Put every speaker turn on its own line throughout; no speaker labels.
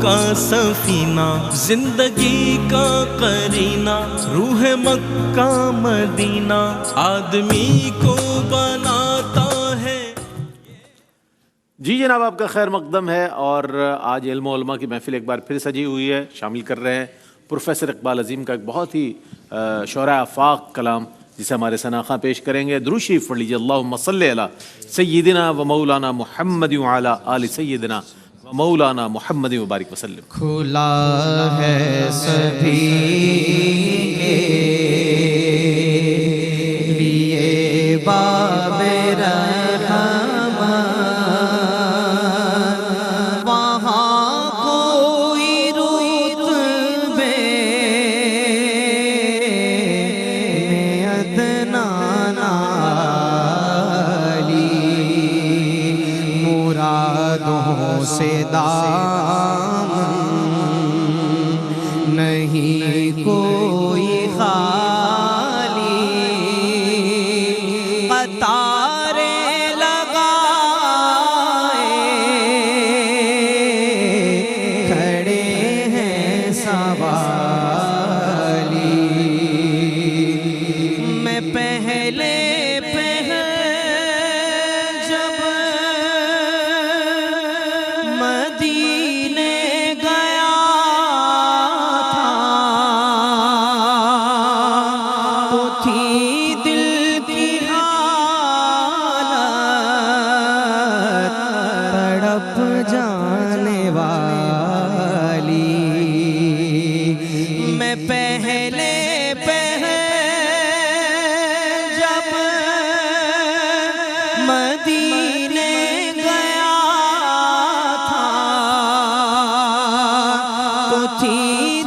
کا سفینہ، زندگی کا قرینہ، روح مکہ مدینہ آدمی کو بناتا ہے۔
جی جناب، آپ کا خیر مقدم ہے، اور آج علم و علماء کی محفل ایک بار پھر سجی ہوئی ہے۔ شامل کر رہے ہیں پروفیسر اقبال عظیم کا ایک بہت ہی شعراء آفاق کلام، جسے ہمارے ثناء پیش کریں گے۔ درود شریف پڑھ لیجیے۔ اللہم صلی علی سیدنا و مولانا محمد وعلی آل سیدنا و مولانا محمد وبارک وسلم۔
کھلا ہے سبھی کے لیے باب رحمت، وہاں کوئی رتبے میں ادنا نالی، مرادوں سے دامن نہیں کوئی خالی، قطاریں لگائے کھڑے ہیں سوالی، میں پہلے جب مدینے گیا تھا تو تھی دل کی حالت تڑپ جانے والی، میں پہلے جب مدینے گیا تھا تو تھی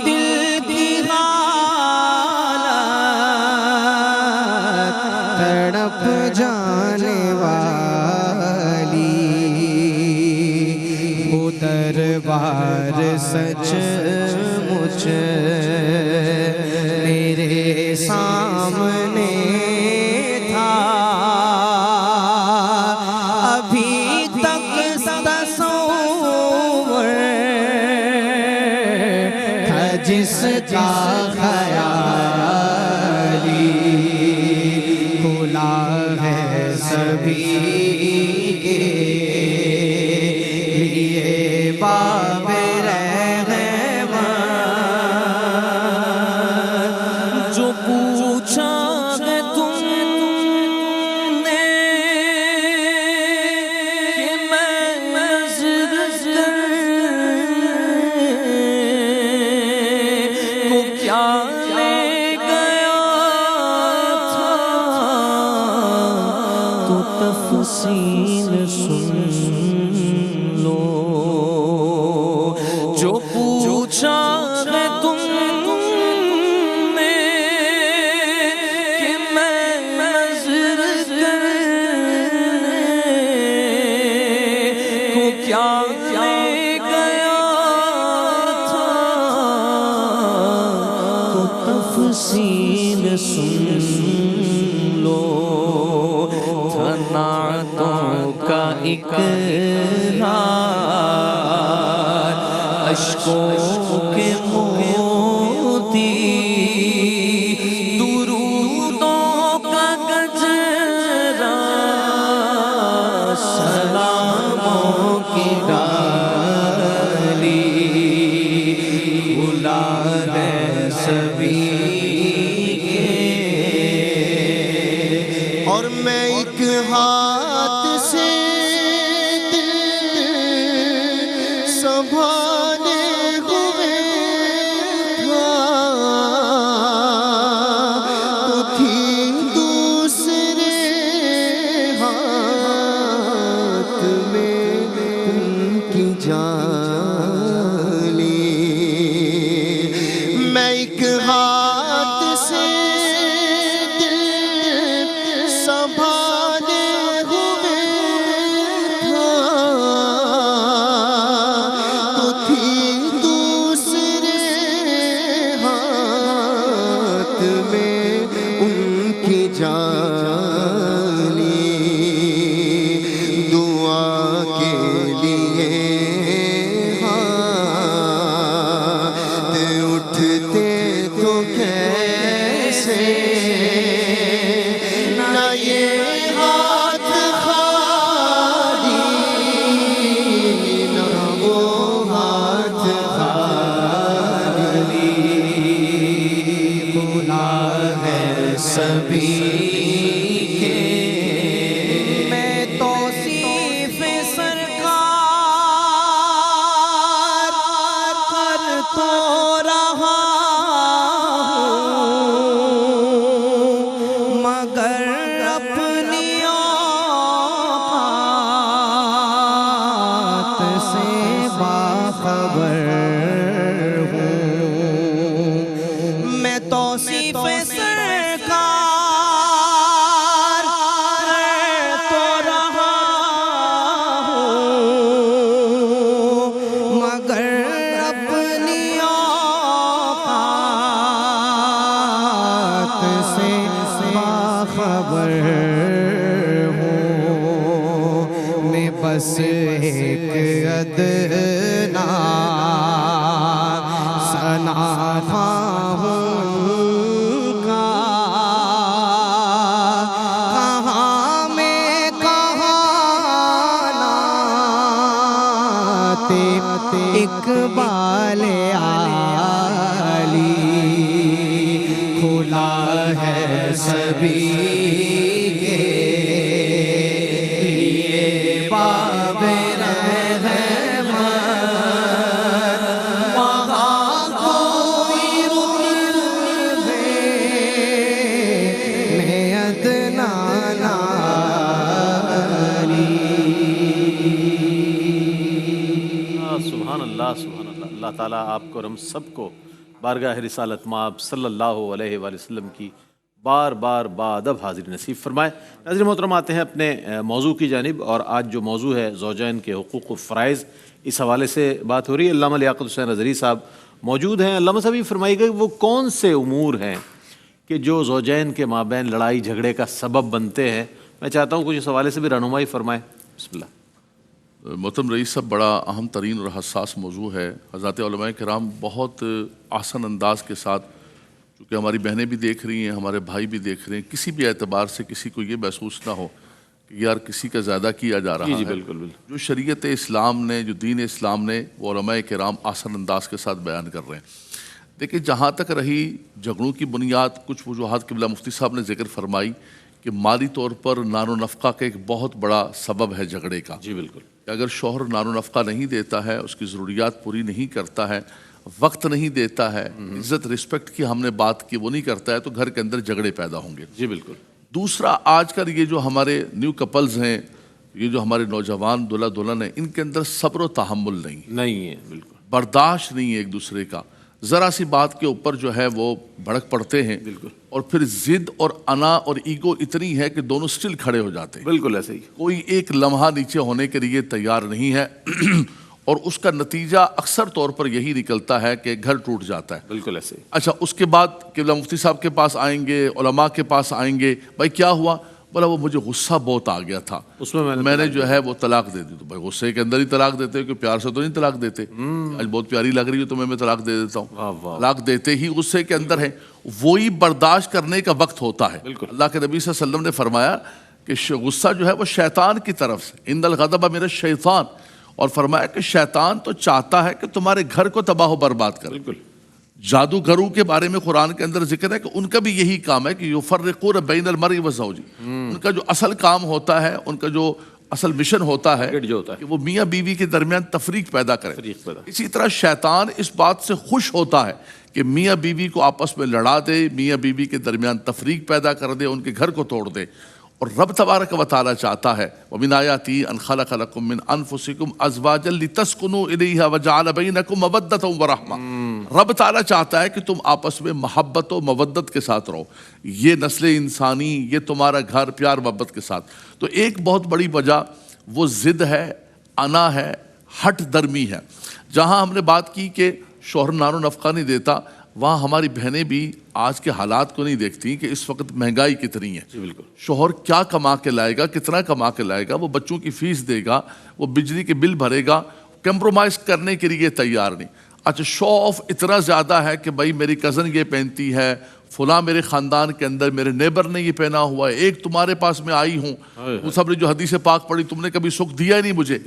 دل کی حالت تڑپ جانے والی، وہ دربار سچ مجھ میرے سامنے تھا، ابھی تک تصور تھا جس کا خیالی، کھلا ہے سبھی کے لیے باب رحمت،
جو پوچھا ہے تم نے کہ میں نظر کو کیا لے گیا تھا، تو تفصیل سن لو۔ جو پوچھا ہے تم نے کہ میں نظر کو کیا لے گیا تھا، تو تفصیل سن لو۔ تھا نعتوں کا اقرار، اشکوں کے موتی، درودوں کا گجرا، سلاموں کی ڈالی، کھلا ہے سبھی کے،
اور میں ایک ہاتھ سے دل سنبھالے ہوئے تھا، تو تھی دوسرے ہاتھ میں ان کی جالی، میں ایک ہاتھ سے دل سنبھالے ہوئے تھا، تو تھی
سبھی کے
میں توصیف سرکار کر تو رہا ہوں، مگر اپنی اوقات سے باخبر ہوں، میں توصیف سرکار تو رہا ہوں، مگر اپنی اوقات سے باخبر ہوں، میں بس ایک ادنا سناخواہوں کا، کہاں میں کہاں نعت اقبال عالی
کھلا ہے سبھی کے لیے باب رحمت، وہاں کوئی رک دے
میں ادنا ناری۔
سبحان اللہ سبحان اللہ۔ اللہ تعالیٰ آپ کو اور ہم سب کو بارگاہ رسالت مآب صلی اللہ علیہ وآلہ وسلم کی بار بار بادب حاضری نصیب فرمائے۔ ناظرین محترم، آتے ہیں اپنے موضوع کی جانب، اور آج جو موضوع ہے زوجین کے حقوق و فرائض، اس حوالے سے بات ہو رہی ہے۔ علامہ لیاقت حسین اظہری صاحب موجود ہیں۔ علامہ صاحب، یہ فرمائیے گا وہ کون سے امور ہیں کہ جو زوجین کے مابین لڑائی جھگڑے کا سبب بنتے ہیں؟ میں چاہتا ہوں کچھ اس حوالے سے بھی رہنمائی فرمائیں۔ بسم اللہ۔
محترم رئیس صاحب، بڑا اہم ترین اور حساس موضوع ہے۔ حضرات علماء کرام بہت آسان انداز کے ساتھ، چونکہ ہماری بہنیں بھی دیکھ رہی ہیں، ہمارے بھائی بھی دیکھ رہے ہیں، کسی بھی اعتبار سے کسی کو یہ محسوس نہ ہو کہ یار کسی کا زیادہ کیا جا رہا ہے۔
بالکل بالکل۔
جو شریعت اسلام نے، جو دین اسلام نے، وہ علماء کرام آسان انداز کے ساتھ بیان کر رہے ہیں۔ دیکھیں، جہاں تک رہی جھگڑوں کی بنیاد، کچھ وجوہات قبلہ مفتی صاحب نے ذکر فرمائی کہ مالی طور پر نان و نفقہ کا ایک بہت بڑا سبب ہے جھگڑے کا۔
جی بالکل۔
کہ اگر شوہر نان و نفقہ نہیں دیتا ہے، اس کی ضروریات پوری نہیں کرتا ہے، وقت نہیں دیتا ہے، عزت رسپیکٹ کی ہم نے بات کی وہ نہیں کرتا ہے، تو گھر کے اندر جھگڑے پیدا ہوں گے۔
جی بالکل۔
دوسرا، آج کل یہ جو ہمارے نیو کپلز ہیں، یہ جو ہمارے نوجوان دلہا دلہن ہیں، ان کے اندر صبر و تحمل نہیں
ہے بالکل۔
برداشت نہیں ہے ایک دوسرے کا، ذرا سی بات کے اوپر جو ہے وہ بھڑک پڑتے ہیں،
بالکل۔
اور پھر ضد اور انا اور ایگو اتنی ہے کہ دونوں سٹل کھڑے ہو جاتے ہیں،
بالکل ایسے ہی۔
کوئی ایک لمحہ نیچے ہونے کے لیے تیار نہیں ہے، اور اس کا نتیجہ اکثر طور پر یہی نکلتا ہے کہ گھر ٹوٹ جاتا ہے۔
بالکل ایسے ہی۔
اچھا، اس کے بعد قبلہ مفتی صاحب کے پاس آئیں گے، علماء کے پاس آئیں گے، بھائی کیا ہوا؟ بولا وہ مجھے غصہ بہت آ گیا تھا،
اس میں
میں نے جو ہے وہ طلاق دے دی۔ تو بھائی غصے کے اندر ہی طلاق دیتے ہو کہ پیار سے تو نہیں طلاق دیتے؟ آج بہت پیاری لگ رہی ہو تو میں طلاق دے دیتا ہوں۔ طلاق دیتے ہی غصے کے اندر ہے، وہی برداشت کرنے کا وقت ہوتا ہے۔ اللہ کے نبی صلی اللہ علیہ وسلم نے فرمایا کہ غصہ جو ہے وہ شیطان کی طرف سے، ان الغضب من الشیطان، اور فرمایا کہ شیطان تو چاہتا ہے کہ تمہارے گھر کو تباہ و برباد کرے۔
بالکل۔
جادوگروں کے بارے میں قرآن کے اندر ذکر ہے کہ ان کا بھی یہی کام ہے کہ یفرقون بین المرء وزوجہ، ان کا جو اصل کام ہوتا ہے، ان کا جو اصل مشن ہوتا ہے کہ وہ میاں بیوی کے درمیان تفریق پیدا کرے۔ اسی طرح شیطان اس بات سے خوش ہوتا ہے کہ میاں بیوی کو آپس میں لڑا دے، میاں بیوی کے درمیان تفریق پیدا کر دے، ان کے گھر کو توڑ دے۔ اور رب تبارک و تعالیٰ چاہتا ہے وَمِنْ آیَاتِهِ أَنْ خَلَقَ لَكُم مِّنْ أَنفُسِكُمْ أَزْوَاجًا لِتَسْكُنُوا إِلَيْهَا وَجَعَلَ بَيْنَكُمْ مَوَدَّةً وَرَحْمَةً۔ رب تعالیٰ چاہتا ہے کہ تم آپس میں محبت و مودت کے ساتھ رہو، یہ نسل انسانی، یہ تمہارا گھر پیار محبت کے ساتھ۔ تو ایک بہت بڑی وجہ وہ ضد ہے، انا ہے، ہٹ درمی ہے۔ جہاں ہم نے بات کی کہ شوہر نان و نفقہ نہیں دیتا، وہاں ہماری بہنیں بھی آج کے حالات کو نہیں دیکھتی کہ اس وقت مہنگائی کتنی ہے۔ شوہر کیا کما کے لائے گا، کتنا کما کے لائے گا، وہ بچوں کی فیس دے گا، وہ بجلی کے بل بھرے گا، کمپرومائز کرنے کے لیے تیار نہیں۔ اچھا، شو آف اتنا زیادہ ہے کہ بھائی میری کزن یہ پہنتی ہے، فلاں میرے خاندان کے اندر میرے نیبر نے یہ پہنا ہوا ہے، ایک تمہارے پاس میں آئی ہوں، وہ سب نے جو حدیث پاک پڑھی، تم نے کبھی سکھ دیا ہی نہیں مجھے،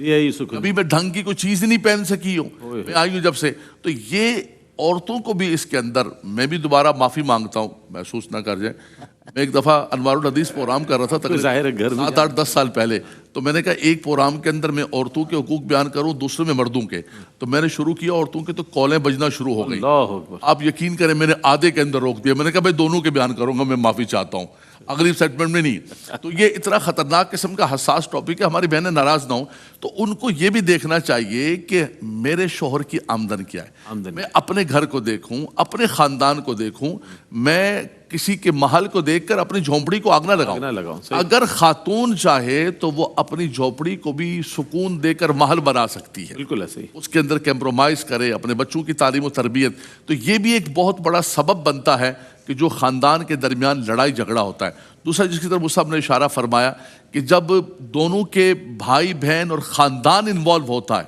کبھی میں ڈھنگ کی کوئی چیز نہیں پہن سکی ہوں، میں آئی ہوں جب سے۔ تو یہ عورتوں کو بھی اس کے اندر، میں بھی دوبارہ معافی مانگتا ہوں، محسوس نہ کر جائیں، میں ایک دفعہ انوار الحدیث پروگرام کر رہا تھا
ظاہر ہے گھر میں
7-8-10 سال پہلے. تو میں نے کہا ایک پروگرام کے اندر میں عورتوں کے حقوق بیان کروں, دوسرے میں مردوں کے. تو میں نے شروع کیا عورتوں کے, تو کالیں بجنا شروع ہو گئی.
اللہ اکبر.
آپ یقین کریں میں نے آدھے کے اندر روک دیا. میں نے کہا بھائی دونوں کے بیان کروں گا, میں معافی چاہتا ہوں, اگلی سیگمنٹ میں نہیں. تو یہ اتنا خطرناک قسم کا حساس ٹاپک ہے, ہماری بہنیں ناراض نہ ہوں. تو ان کو یہ بھی دیکھنا چاہیے کہ میرے شوہر کی آمدن کیا ہے, میں اپنے گھر کو دیکھوں, اپنے خاندان کو دیکھوں, میں کسی کے محل کو دیکھ کر اپنی جھونپڑی کو آگ نہ لگاؤں. اگر خاتون چاہے تو وہ اپنی جھونپڑی کو بھی سکون دے کر محل بنا سکتی ہے,
بالکل ایسے ہی.
اس کے اندر کمپرومائز کرے, اپنے بچوں کی تعلیم و تربیت. تو یہ بھی ایک بہت بڑا سبب بنتا ہے کہ جو خاندان کے درمیان لڑائی جھگڑا ہوتا ہے. دوسرا جس کی طرف مصعب نے اشارہ فرمایا کہ جب دونوں کے بھائی بہن اور خاندان انوالو ہوتا ہے,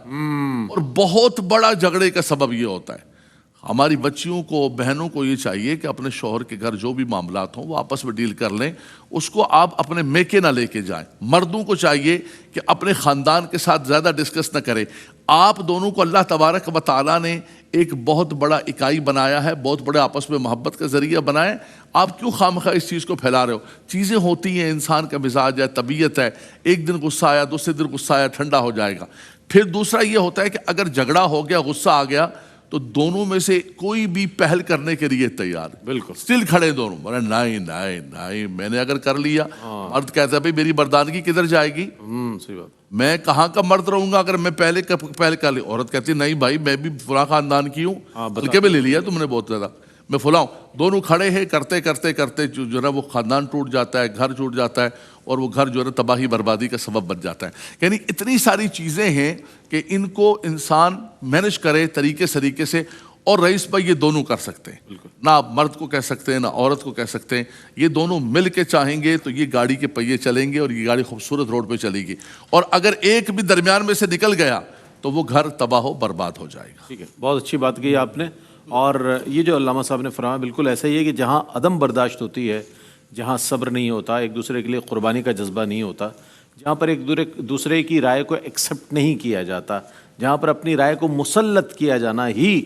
اور بہت بڑا جھگڑے کا سبب یہ ہوتا ہے. ہماری بچیوں کو, بہنوں کو یہ چاہیے کہ اپنے شوہر کے گھر جو بھی معاملات ہوں وہ آپس میں ڈیل کر لیں, اس کو آپ اپنے میکے نہ لے کے جائیں. مردوں کو چاہیے کہ اپنے خاندان کے ساتھ زیادہ ڈسکس نہ کریں. آپ دونوں کو اللہ تبارک و تعالیٰ نے ایک بہت بڑا اکائی بنایا ہے, بہت بڑے آپس میں محبت کا ذریعہ بنائے. آپ کیوں خامخواہ اس چیز کو پھیلا رہے ہو؟ چیزیں ہوتی ہیں, انسان کا مزاج ہے, طبیعت ہے. ایک دن غصہ آیا, دوسرے دن غصہ آیا, ٹھنڈا ہو جائے گا. پھر دوسرا یہ ہوتا ہے کہ اگر جھگڑا ہو گیا, غصہ آ گیا, تو دونوں میں سے کوئی بھی پہل کرنے کے لیے تیار,
بالکل
سٹل کھڑے دونوں. نہیں نہیں نہیں, میں نے اگر کر لیا. مرد کہتا ہے بھائی میری مردانگی کدھر جائے گی,
صحیح بات.
میں کہاں کا مرد رہوں گا اگر میں پہلے کر لی. عورت کہتی نہیں بھائی میں بھی فلاں خاندان کی ہوں, ہلکے میں لے لیا تم نے بہت زیادہ, میں فلاں ہوں. دونوں کھڑے ہیں, کرتے کرتے کرتے جو ہے وہ خاندان ٹوٹ جاتا ہے, گھر ٹوٹ جاتا ہے, اور وہ گھر جو ہے تباہی بربادی کا سبب بن جاتا ہے. یعنی اتنی ساری چیزیں ہیں کہ ان کو انسان مینج کرے طریقے سے. اور رئیس بھائی یہ دونوں کر سکتے ہیں, نہ آپ مرد کو کہہ سکتے ہیں نہ عورت کو کہہ سکتے ہیں. یہ دونوں مل کے چاہیں گے تو یہ گاڑی کے پہیے چلیں گے اور یہ گاڑی خوبصورت روڈ پہ چلے گی. اور اگر ایک بھی درمیان میں سے نکل گیا تو وہ گھر تباہ و برباد ہو جائے گا.
ٹھیک ہے, بہت اچھی بات کی آپ نے. اور یہ جو علامہ صاحب نے فرمایا بالکل ایسا ہی ہے کہ جہاں عدم برداشت ہوتی ہے, جہاں صبر نہیں ہوتا, ایک دوسرے کے لیے قربانی کا جذبہ نہیں ہوتا, جہاں پر ایک دوسرے کی رائے کو ایکسیپٹ نہیں کیا جاتا, جہاں پر اپنی رائے کو مسلط کیا جانا ہی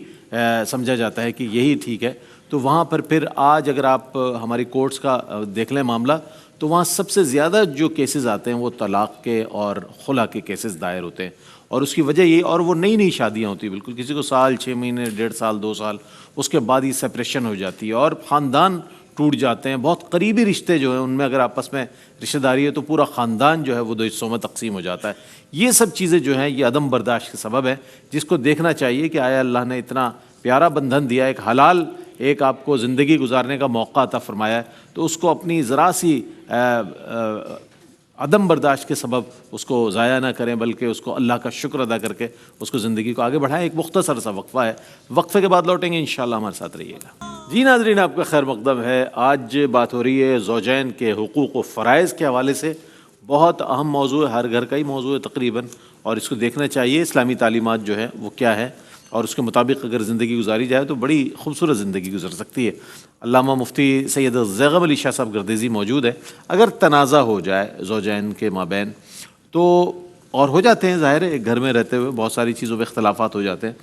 سمجھا جاتا ہے کہ یہی ٹھیک ہے, تو وہاں پر پھر آج اگر آپ ہماری کورٹس کا دیکھ لیں معاملہ, تو وہاں سب سے زیادہ جو کیسز آتے ہیں وہ طلاق کے اور خلا کے کیسز دائر ہوتے ہیں. اور اس کی وجہ یہ, اور وہ نئی نئی شادیاں ہوتی ہیں, بالکل کسی کو سال 6 مہینے 1.5 سال 2 سال, اس کے بعد ہی سپریشن ہو جاتی ہے اور خاندان ٹوٹ جاتے ہیں. بہت قریبی رشتے جو ہیں ان میں اگر آپس میں رشتہ داری ہے تو پورا خاندان جو ہے وہ 2 حصوں میں تقسیم ہو جاتا ہے. یہ سب چیزیں جو ہیں یہ عدم برداشت کے سبب ہے, جس کو دیکھنا چاہیے کہ آیا اللہ نے اتنا پیارا بندھن دیا, ایک حلال ایک آپ کو زندگی گزارنے کا موقع عطا فرمایا ہے, تو اس کو اپنی ذرا سی عدم برداشت کے سبب اس کو ضائع نہ کریں, بلکہ اس کو اللہ کا شکر ادا کر کے اس کو زندگی کو آگے بڑھائیں. ایک مختصر سا وقفہ ہے, وقفے کے بعد لوٹیں گے انشاءاللہ, ہمارے ساتھ رہیے گا. جی ناظرین, آپ کا خیر مقدم ہے. آج بات ہو رہی ہے زوجین کے حقوق و فرائض کے حوالے سے. بہت اہم موضوع ہے, ہر گھر کا ہی موضوع ہے تقریباً, اور اس کو دیکھنا چاہیے اسلامی تعلیمات جو ہے وہ کیا ہے, اور اس کے مطابق اگر زندگی گزاری جائے تو بڑی خوبصورت زندگی گزر سکتی ہے. علامہ مفتی سید زیغب علی شاہ صاحب گردیزی موجود ہے. اگر تنازع ہو جائے زوجین کے مابین تو, اور ہو جاتے ہیں ظاہر ہے, ایک گھر میں رہتے ہوئے بہت ساری چیزوں پہ اختلافات ہو جاتے ہیں,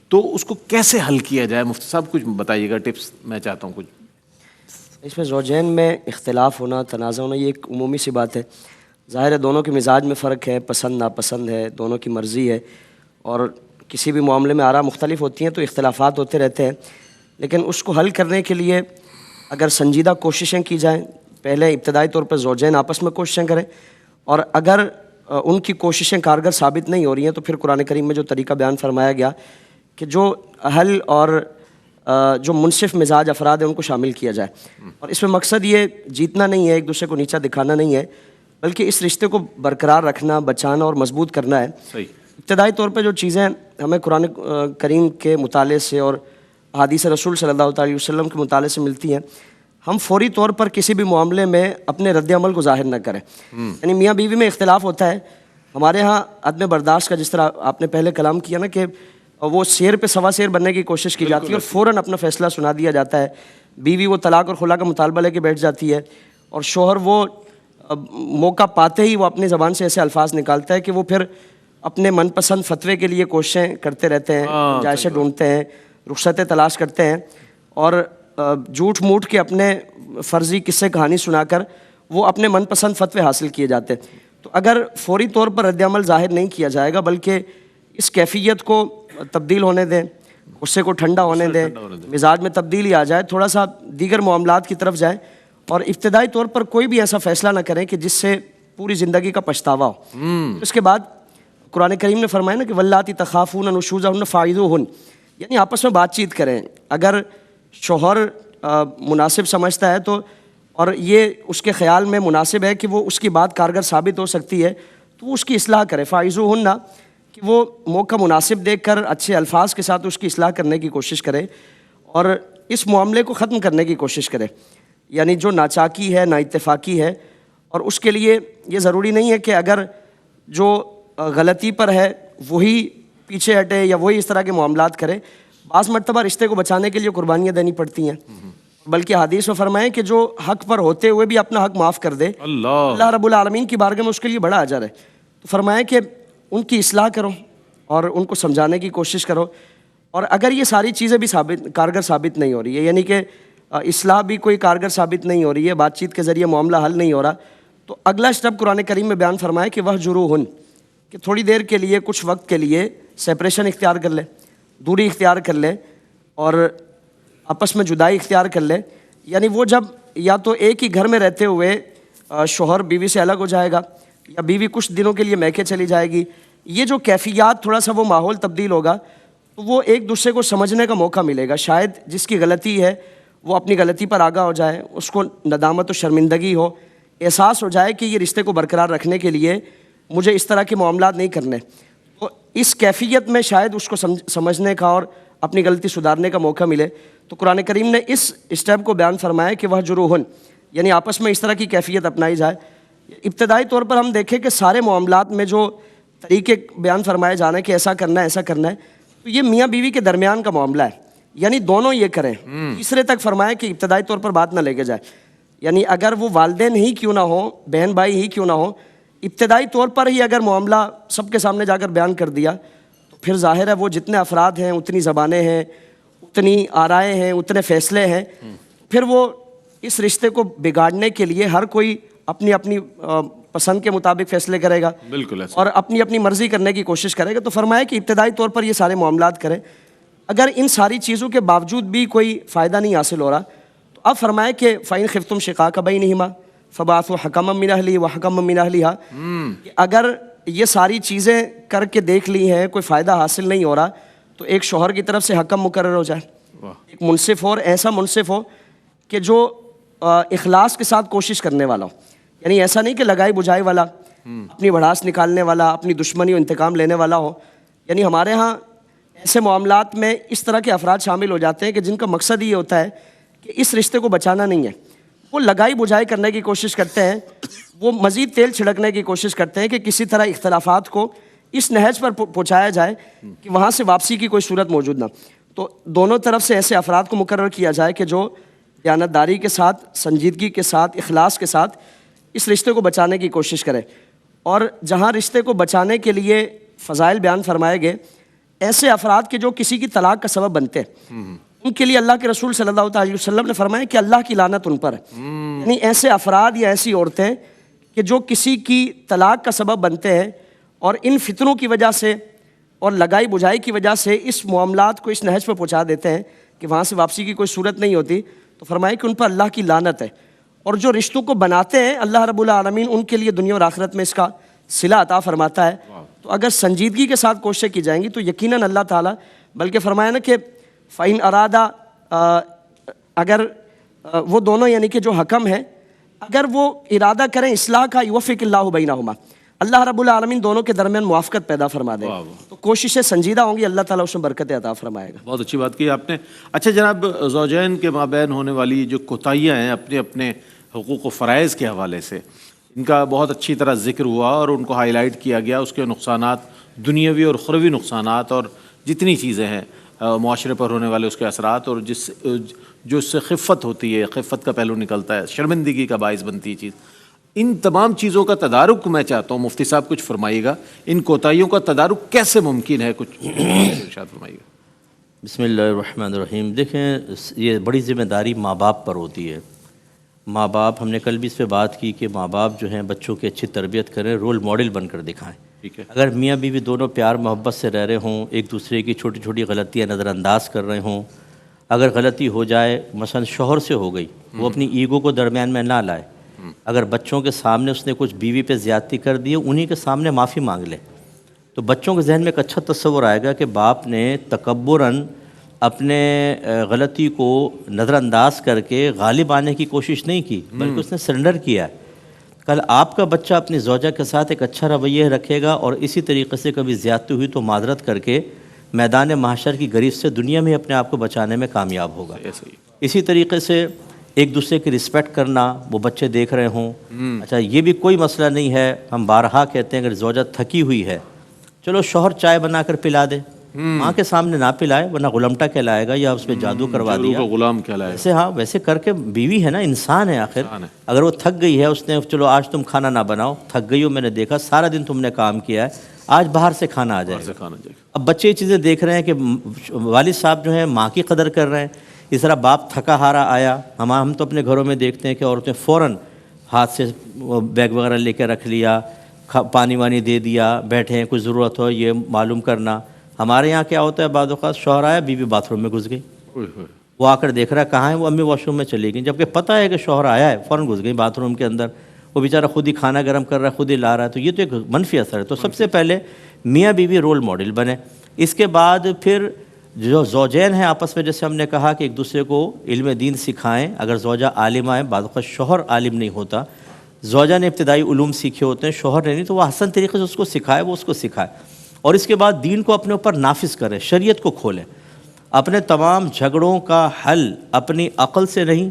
تو اس کو کیسے حل کیا جائے؟ مفتی صاحب کچھ بتائیے گا, ٹپس میں چاہتا ہوں کچھ.
اس میں زوجین میں اختلاف ہونا, تنازع ہونا, یہ ایک عمومی سی بات ہے. ظاہر ہے دونوں کے مزاج میں فرق ہے, پسند ناپسند ہے, دونوں کی مرضی ہے, اور کسی بھی معاملے میں آراء مختلف ہوتی ہیں تو اختلافات ہوتے رہتے ہیں. لیکن اس کو حل کرنے کے لیے اگر سنجیدہ کوششیں کی جائیں, پہلے ابتدائی طور پر زوجین آپس میں کوششیں کریں, اور اگر ان کی کوششیں کارگر ثابت نہیں ہو رہی ہیں تو پھر قرآن کریم میں جو طریقہ بیان فرمایا گیا کہ جو اہل اور جو منصف مزاج افراد ہیں ان کو شامل کیا جائے. اور اس میں مقصد یہ جیتنا نہیں ہے, ایک دوسرے کو نیچا دکھانا نہیں ہے, بلکہ اس رشتے کو برقرار رکھنا, بچانا اور مضبوط کرنا ہے.
صحیح.
ابتدائی طور پہ جو چیزیں ہمیں قرآن کریم کے مطالعے سے اور حدیث رسول صلی اللہ علیہ وسلم کے مطالعے سے ملتی ہیں, ہم فوری طور پر کسی بھی معاملے میں اپنے رد عمل کو ظاہر نہ کریں. یعنی میاں بیوی میں اختلاف ہوتا ہے, ہمارے ہاں عدم برداشت کا, جس طرح آپ نے پہلے کلام کیا نا کہ وہ شیر پہ سوا شیر بننے کی کوشش کی جاتی ہے اور فوراً اپنا فیصلہ سنا دیا جاتا ہے. بیوی وہ طلاق اور خلا کا مطالبہ لے کے بیٹھ جاتی ہے, اور شوہر وہ موقع پاتے ہی وہ اپنی زبان سے ایسے الفاظ نکالتا ہے کہ وہ پھر اپنے من پسند فتوے کے لیے کوششیں کرتے رہتے ہیں, گنجائشیں ڈھونڈتے ہیں, رخصتیں تلاش کرتے ہیں, اور جھوٹ موٹ کے اپنے فرضی قصے کہانی سنا کر وہ اپنے من پسند فتوے حاصل کیے جاتے ہیں. تو اگر فوری طور پر رد عمل ظاہر نہیں کیا جائے گا بلکہ اس کیفیت کو تبدیل ہونے دیں, غصے کو ٹھنڈا ہونے دیں, مزاج میں تبدیلی آ جائے, تھوڑا سا دیگر معاملات کی طرف جائیں اور ابتدائی طور پر کوئی بھی ایسا فیصلہ نہ کریں کہ جس سے پوری زندگی کا پچھتاوا ہو. اس کے بعد قرآن کریم نے فرمایا نا کہ واللاتی تخافون نشوزہن فاعظوہن, یعنی آپس میں بات چیت کریں. اگر شوہر مناسب سمجھتا ہے تو اور یہ اس کے خیال میں مناسب ہے کہ وہ اس کی بات کارگر ثابت ہو سکتی ہے تو وہ اس کی اصلاح کرے. فاعظوہن, کہ وہ موقع مناسب دیکھ کر اچھے الفاظ کے ساتھ اس کی اصلاح کرنے کی کوشش کرے اور اس معاملے کو ختم کرنے کی کوشش کرے. یعنی جو ناچاکی ہے, نا اتفاقی ہے, اور اس کے لیے یہ ضروری نہیں ہے کہ اگر جو غلطی پر ہے وہی پیچھے ہٹے یا وہی اس طرح کے معاملات کرے. بعض مرتبہ رشتے کو بچانے کے لیے قربانیاں دینی پڑتی ہیں, بلکہ حدیث میں فرمائیں کہ جو حق پر ہوتے ہوئے بھی اپنا حق معاف کر دے اللہ رب العالمین کی بارگاہ میں اس کے لیے بڑا اجر ہے. تو فرمائیں کہ ان کی اصلاح کرو اور ان کو سمجھانے کی کوشش کرو. اور اگر یہ ساری چیزیں بھی کارگر ثابت نہیں ہو رہی ہے, یعنی کہ اصلاح بھی کوئی کارگر ثابت نہیں ہو رہی ہے, بات چیت کے ذریعے معاملہ حل نہیں ہو رہا, تو اگلا اسٹیپ قرآن کریم میں بیان فرمائے کہ وہجروہن, کہ تھوڑی دیر کے لیے, کچھ وقت کے لیے سیپریشن اختیار کر لے, دوری اختیار کر لے اور آپس میں جدائی اختیار کر لے. یعنی وہ جب یا تو ایک ہی گھر میں رہتے ہوئے شوہر بیوی سے الگ ہو جائے گا یا بیوی کچھ دنوں کے لیے میکے چلی جائے گی, یہ جو کیفیات تھوڑا سا وہ ماحول تبدیل ہوگا تو وہ ایک دوسرے کو سمجھنے کا موقع ملے گا. شاید جس کی غلطی ہے وہ اپنی غلطی پر آگاہ ہو جائے, اس کو ندامت و شرمندگی ہو, احساس ہو جائے کہ یہ رشتے کو برقرار رکھنے کے لیے مجھے اس طرح کے معاملات نہیں کرنے. تو اس کیفیت میں شاید اس کو سمجھنے کا اور اپنی غلطی سدھارنے کا موقع ملے. تو قرآن کریم نے اس اسٹیپ کو بیان فرمایا کہ وہجروہن, یعنی آپس میں اس طرح کی کیفیت اپنائی جائے. ابتدائی طور پر ہم دیکھیں کہ سارے معاملات میں جو طریقے بیان فرمائے جانے کہ ایسا کرنا ہے ایسا کرنا ہے, تو یہ میاں بیوی کے درمیان کا معاملہ ہے, یعنی دونوں یہ کریں. تیسرے تک فرمایا کہ ابتدائی طور پر بات نہ لے کے جائے, یعنی اگر وہ والدین ہی کیوں نہ ہوں, بہن بھائی ہی کیوں نہ ہوں, ابتدائی طور پر ہی اگر معاملہ سب کے سامنے جا کر بیان کر دیا تو پھر ظاہر ہے وہ جتنے افراد ہیں, اتنی زبانیں ہیں, اتنی آرائیں ہیں, اتنے فیصلے ہیں, پھر وہ اس رشتے کو بگاڑنے کے لیے ہر کوئی اپنی اپنی پسند کے مطابق فیصلے کرے گا,
بالکل ایسا,
اور اپنی اپنی مرضی کرنے کی کوشش کرے گا. تو فرمایا کہ ابتدائی طور پر یہ سارے معاملات کریں. اگر ان ساری چیزوں کے باوجود بھی کوئی فائدہ نہیں حاصل ہو رہا تو اب فرمایا کہ فَإِنْ خِفْتُمْ شِقَاقَ بَيْنِهِمَا فَبَعَثُوا حَكَمًا مِّنْ أَهْلِهِ وَحَكَمًا مِّنْ أَهْلِهَا, اگر یہ ساری چیزیں کر کے دیکھ لی ہیں کوئی فائدہ حاصل نہیں ہو رہا تو ایک شوہر کی طرف سے حکم مقرر ہو جائے, ایک منصف ہو, اور ایسا منصف ہو کہ جو اخلاص کے ساتھ کوشش کرنے والا ہو. یعنی ایسا نہیں کہ لگائی بجھائی والا, اپنی بھڑاس نکالنے والا, اپنی دشمنی و انتقام لینے والا ہو. یعنی ہمارے ہاں ایسے معاملات میں اس طرح کے افراد شامل ہو جاتے ہیں کہ جن کا مقصد یہ ہوتا ہے کہ اس رشتے کو بچانا نہیں ہے, وہ لگائی بجھائی کرنے کی کوشش کرتے ہیں, وہ مزید تیل چھڑکنے کی کوشش کرتے ہیں کہ کسی طرح اختلافات کو اس نہج پر پہنچایا جائے کہ وہاں سے واپسی کی کوئی صورت موجود نہ. تو دونوں طرف سے ایسے افراد کو مقرر کیا جائے کہ جو دیانتداری کے ساتھ, سنجیدگی کے ساتھ, اخلاص کے ساتھ اس رشتے کو بچانے کی کوشش کرے. اور جہاں رشتے کو بچانے کے لیے فضائل بیان فرمائے گئے, ایسے افراد کے جو کسی کی طلاق کا سبب بنتے ہیں, ان کے لیے اللہ کے رسول صلی اللہ علیہ وسلم نے فرمایا کہ اللہ کی لعنت ان پر ہے. یعنی ایسے افراد یا ایسی عورتیں کہ جو کسی کی طلاق کا سبب بنتے ہیں اور ان فتنوں کی وجہ سے اور لگائی بجھائی کی وجہ سے اس معاملات کو اس نہج پہ پہنچا دیتے ہیں کہ وہاں سے واپسی کی کوئی صورت نہیں ہوتی. تو فرمایا کہ ان پر اللہ کی لعنت ہے. اور جو رشتوں کو بناتے ہیں اللہ رب العالمین ان کے لیے دنیا اور آخرت میں اس کا صلہ عطا فرماتا ہے. تو اگر سنجیدگی کے ساتھ کوششیں کی جائیں گی تو یقیناً اللہ تعالیٰ, بلکہ فرمایا نا کہ فَإِنْ أَرَادَ, اگر وہ دونوں یعنی کہ جو حکم ہیں اگر وہ ارادہ کریں اصلاح کا, یوفق اللہ بینہما, اللہ رب العالمین دونوں کے درمیان موافقت پیدا فرما دے. تو کوششیں سنجیدہ ہوں گی, اللہ تعالیٰ اس میں برکت عطا فرمائے گا.
بہت اچھی بات کی آپ نے. اچھا جناب, زوجین کے مابین ہونے والی جو کوتاہیاں ہیں اپنے اپنے حقوق و فرائض کے حوالے سے, ان کا بہت اچھی طرح ذکر ہوا اور ان کو ہائی لائٹ کیا گیا, اس کے نقصانات, دنیاوی اور اخروی نقصانات, اور جتنی چیزیں ہیں معاشرے پر ہونے والے اس کے اثرات, اور جو اس سے خفت ہوتی ہے, خفت کا پہلو نکلتا ہے, شرمندگی کا باعث بنتی ہے چیز. ان تمام چیزوں کا تدارک میں چاہتا ہوں, مفتی صاحب کچھ فرمائیے گا, ان کوتاہیوں کا تدارک کیسے ممکن ہے, کچھ ارشاد فرمائیے گا.
بسم اللہ الرحمن الرحیم. دیکھیں یہ بڑی ذمہ داری ماں باپ پر ہوتی ہے. ماں باپ، ہم نے کل بھی اس پہ بات کی کہ ماں باپ جو ہیں بچوں کی اچھی تربیت کریں، رول ماڈل بن کر دکھائیں.
ٹھیک ہے.
اگر میاں بیوی دونوں پیار محبت سے رہ رہے ہوں، ایک دوسرے کی چھوٹی چھوٹی غلطیاں نظر انداز کر رہے ہوں، اگر غلطی ہو جائے مثلا شوہر سے ہو گئی، وہ اپنی ایگو کو درمیان میں نہ لائے. اگر بچوں کے سامنے اس نے کچھ بیوی پہ زیادتی کر دی، انہی کے سامنے معافی مانگ لے، تو بچوں کے ذہن میں ایک اچھا تصور آئے گا کہ باپ نے تکبراً اپنے غلطی کو نظر انداز کر کے غالب آنے کی کوشش نہیں کی، بلکہ اس نے سرنڈر کیا ہے. کل آپ کا بچہ اپنی زوجہ کے ساتھ ایک اچھا رویہ رکھے گا اور اسی طریقے سے کبھی زیادتی ہوئی تو معذرت کر کے میدان محشر کی گریز سے دنیا میں اپنے آپ کو بچانے میں کامیاب ہوگا. اسی طریقے سے ایک دوسرے کی رسپیکٹ کرنا، وہ بچے دیکھ رہے ہوں. اچھا یہ بھی کوئی مسئلہ نہیں ہے، ہم بارہا کہتے ہیں اگر زوجہ تھکی ہوئی ہے، چلو شوہر چائے بنا کر پلا دے، ماں کے سامنے نہ پلائے ورنہ غلامٹا کہلائے گا یا اس پہ جادو کروا دیا.
غلام کہلائے.
ویسے ہاں ویسے کر کے، بیوی ہے نا، انسان ہے آخر. اگر وہ تھک گئی ہے، اس نے چلو آج تم کھانا نہ بناؤ، تھک گئی ہو، میں نے دیکھا سارا دن تم نے کام کیا ہے، آج باہر سے کھانا آ جائے. اب بچے یہ چیزیں دیکھ رہے ہیں کہ والد صاحب جو ہیں ماں کی قدر کر رہے ہیں. اس طرح باپ تھکا ہارا آیا، ہم تو اپنے گھروں میں دیکھتے ہیں کہ عورتیں فوراً ہاتھ سے بیگ وغیرہ لے کے رکھ لیا، پانی وانی دے دیا، بیٹھے ہیں، کوئی ضرورت ہو یہ معلوم کرنا. ہمارے یہاں کیا ہوتا ہے، بعض اوقات شوہر آیا، بیوی باتھ روم میں گھس گئی، وہ آ کر دیکھ رہا ہے کہاں ہے، وہ امی واش روم میں چلی گئی، جبکہ پتہ ہے کہ شوہر آیا ہے، فوراً گھس گئی باتھ روم کے اندر. وہ بیچارہ خود ہی کھانا گرم کر رہا ہے، خود ہی لا رہا ہے. تو یہ تو ایک منفی اثر ہے. تو سب سے پہلے میاں بیوی رول ماڈل بنے. اس کے بعد پھر جو زوجین ہیں آپس میں، جیسے ہم نے کہا کہ ایک دوسرے کو علم دین سکھائیں. اگر زوجہ عالمہ ہے، بعض اوقات شوہر عالم نہیں ہوتا، زوجہ نے ابتدائی علوم سیکھے ہوتے ہیں، شوہر نے نہیں، تو وہ حسن طریقے سے اس کو سکھائے، وہ اس کو سکھائے. اور اس کے بعد دین کو اپنے اوپر نافذ کریں، شریعت کو کھولیں. اپنے تمام جھگڑوں کا حل اپنی عقل سے نہیں،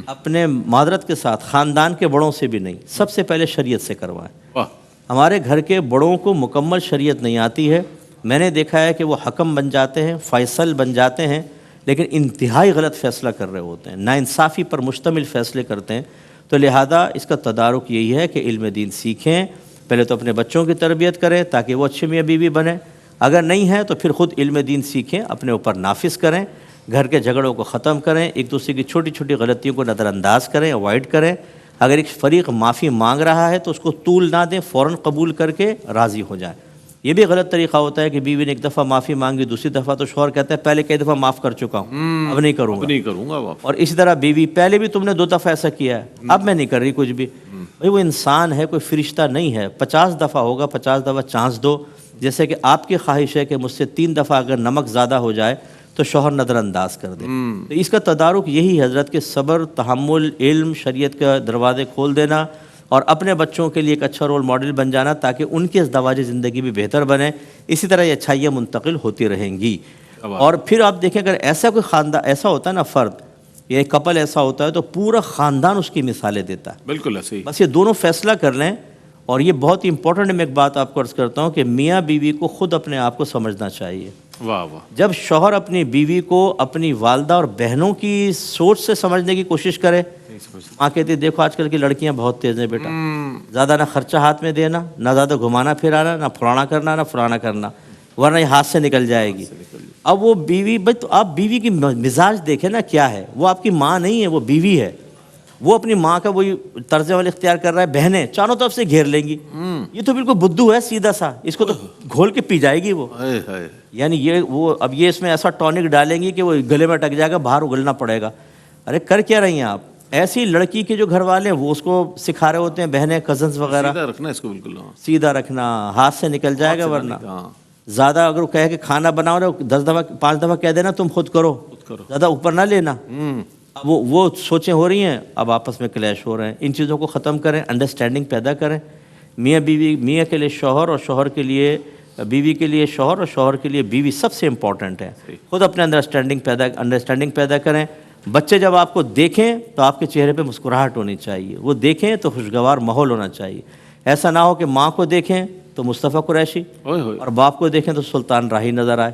اپنے معذرت کے ساتھ خاندان کے بڑوں سے بھی نہیں، سب سے پہلے شریعت سے کروائیں. ہمارے گھر کے بڑوں کو مکمل شریعت نہیں آتی ہے. میں نے دیکھا ہے کہ وہ حکم بن جاتے ہیں، فیصل بن جاتے ہیں، لیکن انتہائی غلط فیصلہ کر رہے ہوتے ہیں، ناانصافی پر مشتمل فیصلے کرتے ہیں. تو لہذا اس کا تدارک یہی ہے کہ علم دین سیکھیں. پہلے تو اپنے بچوں کی تربیت کریں تاکہ وہ اچھے میاں بیوی بنیں. اگر نہیں ہے تو پھر خود علم دین سیکھیں، اپنے اوپر نافذ کریں، گھر کے جھگڑوں کو ختم کریں، ایک دوسرے کی چھوٹی چھوٹی غلطیوں کو نظر انداز کریں، اوائڈ کریں. اگر ایک فریق معافی مانگ رہا ہے تو اس کو طول نہ دیں، فوراً قبول کر کے راضی ہو جائیں. یہ بھی غلط طریقہ ہوتا ہے کہ بیوی نے ایک دفعہ معافی مانگی، دوسری دفعہ تو شوہر کہتا ہے پہلے کئی دفعہ معاف کر چکا ہوں، اب نہیں کروں گا. اور اسی طرح بیوی، پہلے بھی تم نے 2 دفعہ ایسا کیا ہے، اب میں نہیں کر رہی کچھ بھی. بھائی وہ انسان ہے، کوئی فرشتہ نہیں ہے. 50 دفعہ ہوگا، 50 دفعہ چانس دو. جیسے کہ آپ کی خواہش ہے کہ مجھ سے 3 دفعہ اگر نمک زیادہ ہو جائے تو شوہر نظر انداز کر دے. تو اس کا تدارک یہی حضرت کے صبر، تحمل، علم، شریعت کے دروازے کھول دینا اور اپنے بچوں کے لیے ایک اچھا رول ماڈل بن جانا تاکہ ان کے ازدواج زندگی بھی بہتر بنے. اسی طرح یہ اچھائیاں منتقل ہوتی رہیں گی. اور پھر آپ دیکھیں اگر ایسا کوئی خاندان ایسا ہوتا ہے نا، فرد یا ایک کپل ایسا ہوتا ہے تو پورا خاندان اس کی مثالیں دیتا ہے.
بالکل ایسے ہی.
بس یہ دونوں فیصلہ کر لیں. اور یہ بہت ہی امپورٹنٹ ہے، میں ایک بات آپ کو عرض کرتا ہوں کہ میاں بیوی کو خود اپنے آپ کو سمجھنا چاہیے.
واہ واہ.
جب شوہر اپنی بیوی کو اپنی والدہ اور بہنوں کی سوچ سے سمجھنے کی کوشش کرے، ماں کہتی ہے دیکھو آج کل کی لڑکیاں بہت تیز ہیں بیٹا، زیادہ نہ خرچہ ہاتھ میں دینا، نہ زیادہ گھمانا پھرانا، نہ فلانا کرنا ورنہ یہ ہاتھ سے نکل جائے گی. اب وہ بیوی، بھائی تو آپ بیوی کی مزاج دیکھیں نا کیا ہے. وہ آپ کی ماں نہیں ہے، وہ بیوی ہے. وہ اپنی ماں کا وہی طرز عمل اختیار کر رہا ہے. بہنیں چاروں طرف سے گھیر لیں گی. یہ تو بالکل بدھو ہے، سیدھا سا، اس کو تو گھول کے پی جائے گی وہ. یعنی یہ وہ اب یہ اس میں ایسا ٹونک ڈالیں گی کہ وہ گلے میں اٹک جائے گا، باہر اگلنا پڑے گا. ارے کر کیا رہی ہیں آپ؟ ایسی لڑکی کے جو گھر والے ہیں وہ اس کو سکھا رہے ہوتے ہیں، بہنیں، کزنز وغیرہ،
سیدھا رکھنا اس کو، بالکل
سیدھا رکھنا، ہاتھ سے نکل جائے گا. ورنہ زیادہ اگر وہ کہے کہ کھانا بناؤ نا، 10 دفعہ 5 دفعہ کہہ دینا تم خود کرو، زیادہ اوپر نہ لینا. اب وہ سوچیں ہو رہی ہیں، اب آپس میں کلیش ہو رہے ہیں. ان چیزوں کو ختم کریں، انڈرسٹینڈنگ پیدا کریں. میاں بیوی، میاں کے لیے شوہر اور شوہر کے لیے بیوی، کے لیے شوہر اور شوہر کے لیے بیوی سب سے امپورٹنٹ ہے. خود اپنے انڈرسٹینڈنگ پیدا کریں. بچے جب آپ کو دیکھیں تو آپ کے چہرے پہ مسکراہٹ ہونی چاہیے، وہ دیکھیں تو خوشگوار ماحول ہونا چاہیے. ایسا نہ ہو کہ ماں کو دیکھیں تو مصطفیٰ قریشی اور باپ کو دیکھیں تو سلطان راہی نظر آئے.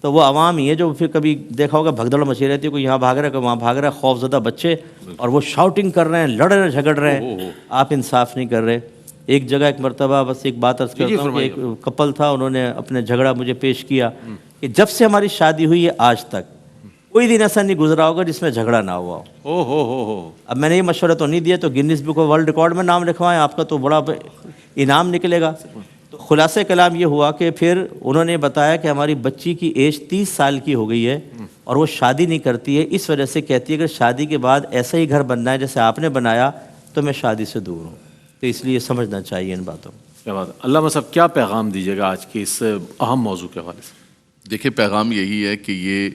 تو وہ عوام ہی ہے جو پھر کبھی دیکھا ہوگا بھگدڑ مچی رہتی ہے، کوئی یہاں بھاگ رہا ہے کوئی وہاں بھاگ رہا ہے، خوف زدہ بچے، اور وہ شاؤٹنگ کر رہے ہیں، لڑ رہے ہیں، جھگڑ رہے ہیں. آپ انصاف نہیں کر رہے. ایک جگہ ایک مرتبہ بس ایک بات عرض کرتا ہوں کہ ایک کپل تھا، انہوں نے اپنے جھگڑا مجھے پیش کیا کہ جب سے ہماری شادی ہوئی ہے آج تک کوئی دن ایسا نہیں گزرا ہوگا جس میں جھگڑا نہ ہوا ہو۔
ہو
اب میں نے یہ مشورہ تو نہیں دیا تو Guinness book of world record میں نام لکھوائیں، آپ کا تو بڑا انعام نکلے گا۔ تو خلاصہ کلام یہ ہوا کہ پھر انہوں نے بتایا کہ ہماری بچی کی ایج 30 سال کی ہو گئی ہے اور وہ شادی نہیں کرتی ہے، اس وجہ سے کہتی ہے کہ شادی کے بعد ایسا ہی گھر بننا ہے جیسے آپ نے بنایا تو میں شادی سے دور ہوں۔ تو اس لیے سمجھنا چاہیے ان باتوں کو۔
کیا بات ہے۔ علامہ صاحب کیا پیغام دیجیے گا آج کے اس اہم موضوع کے حوالے سے؟
دیکھیں پیغام یہی ہے کہ یہ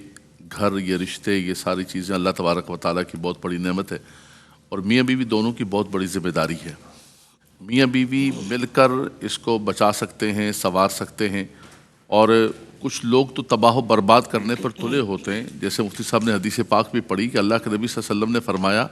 گھر، یہ رشتے، یہ ساری چیزیں اللہ تبارک و تعالیٰ کی بہت بڑی نعمت ہے اور میاں بیوی دونوں کی بہت بڑی ذمہ داری ہے۔ میاں بیوی مل کر اس کو بچا سکتے ہیں، سنوار سکتے ہیں، اور کچھ لوگ تو تباہ و برباد کرنے پر تلے ہوتے ہیں۔ جیسے مفتی صاحب نے حدیث پاک بھی پڑھی کہ اللہ کے نبی صلی اللہ علیہ وسلم نے فرمایا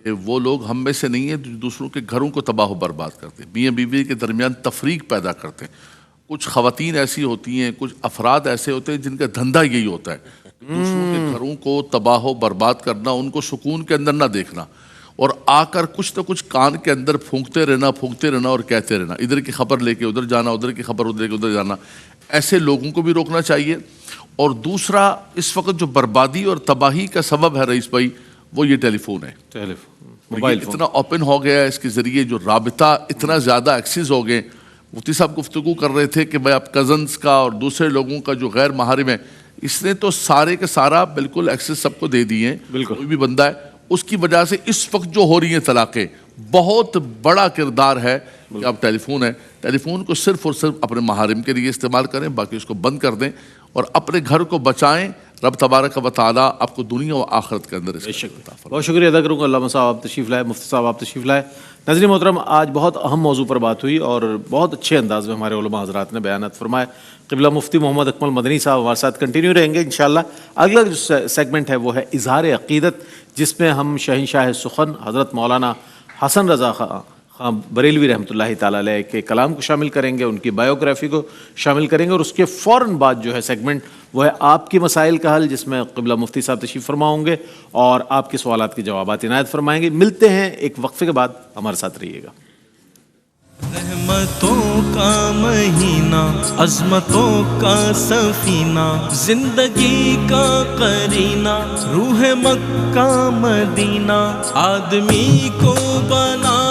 کہ وہ لوگ ہم میں سے نہیں ہیں جو دوسروں کے گھروں کو تباہ و برباد کرتے ہیں، میاں بیوی کے درمیان تفریق پیدا کرتے ہیں۔ کچھ خواتین ایسی ہوتی ہیں، کچھ افراد ایسے ہوتے ہیں جن کا دھندا یہی ہوتا ہے، دوسروں کے گھروں کو تباہ و برباد کرنا، ان کو سکون کے اندر نہ دیکھنا، اور آ کر کچھ نہ کچھ کان کے اندر پھونکتے رہنا اور کہتے رہنا، ادھر کی خبر لے کے ادھر جانا، ادھر کی خبر ادھر کے ادھر جانا۔ ایسے لوگوں کو بھی روکنا چاہیے۔ اور دوسرا، اس وقت جو بربادی اور تباہی کا سبب ہے رئیس بھائی، وہ یہ ٹیلی فون ہے۔ موبائل اتنا اوپن ہو گیا ہے، اس کے ذریعے جو رابطہ اتنا زیادہ ایکسیس ہو گئے۔ مفتی صاحب گفتگو کر رہے تھے کہ بھائی آپ کزنس کا اور دوسرے لوگوں کا جو غیر محارم ہے، اس نے تو سارے کے سارا بالکل ایکسیس سب کو دے دیے ہیں۔ کوئی بھی بندہ ہے، اس کی وجہ سے اس وقت جو ہو رہی ہیں طلاقیں، بہت بڑا کردار ہے کہ آپ ٹیلی فون ہے، ٹیلی فون کو صرف اور صرف اپنے محارم کے لیے استعمال کریں، باقی اس کو بند کر دیں اور اپنے گھر کو بچائیں۔ رب تبارک و تعالیٰ آپ کو دنیا و آخرت کے اندر اس کا عطا فرمائے۔
بہت شکریہ ادا کروں گا علامہ صاحب، آپ تشریف لائے، مفتی صاحب آپ تشریف لائے۔ ناظرین محترم، آج بہت اہم موضوع پر بات ہوئی اور بہت اچھے انداز میں ہمارے علماء حضرات نے بیانات فرمائے۔ قبلہ مفتی محمد اکمل مدنی صاحب ہمارے ساتھ کنٹینیو رہیں گے انشاءاللہ۔ اگلا جو سیگمنٹ ہے وہ ہے اظہار عقیدت، جس میں ہم شہنشاہ سخن حضرت مولانا حسن رضا خان بریلوی رحمۃ اللہ تعالیٰ علیہ کے کلام کو شامل کریں گے، ان کی بایوگرافی کو شامل کریں گے، اور اس کے فوراً بعد جو ہے سیگمنٹ وہ ہے آپ کی مسائل کا حل، جس میں قبلہ مفتی صاحب تشریف فرما ہوں گے اور آپ کے سوالات کے جوابات عنایت فرمائیں گے۔ ملتے ہیں ایک وقفے کے بعد، ہمارے ساتھ رہیے گا۔
رحمتوں کا مہینہ، عظمتوں کا سفینہ، زندگی کا قرینہ، روح مکہ مدینہ، آدمی کو بنا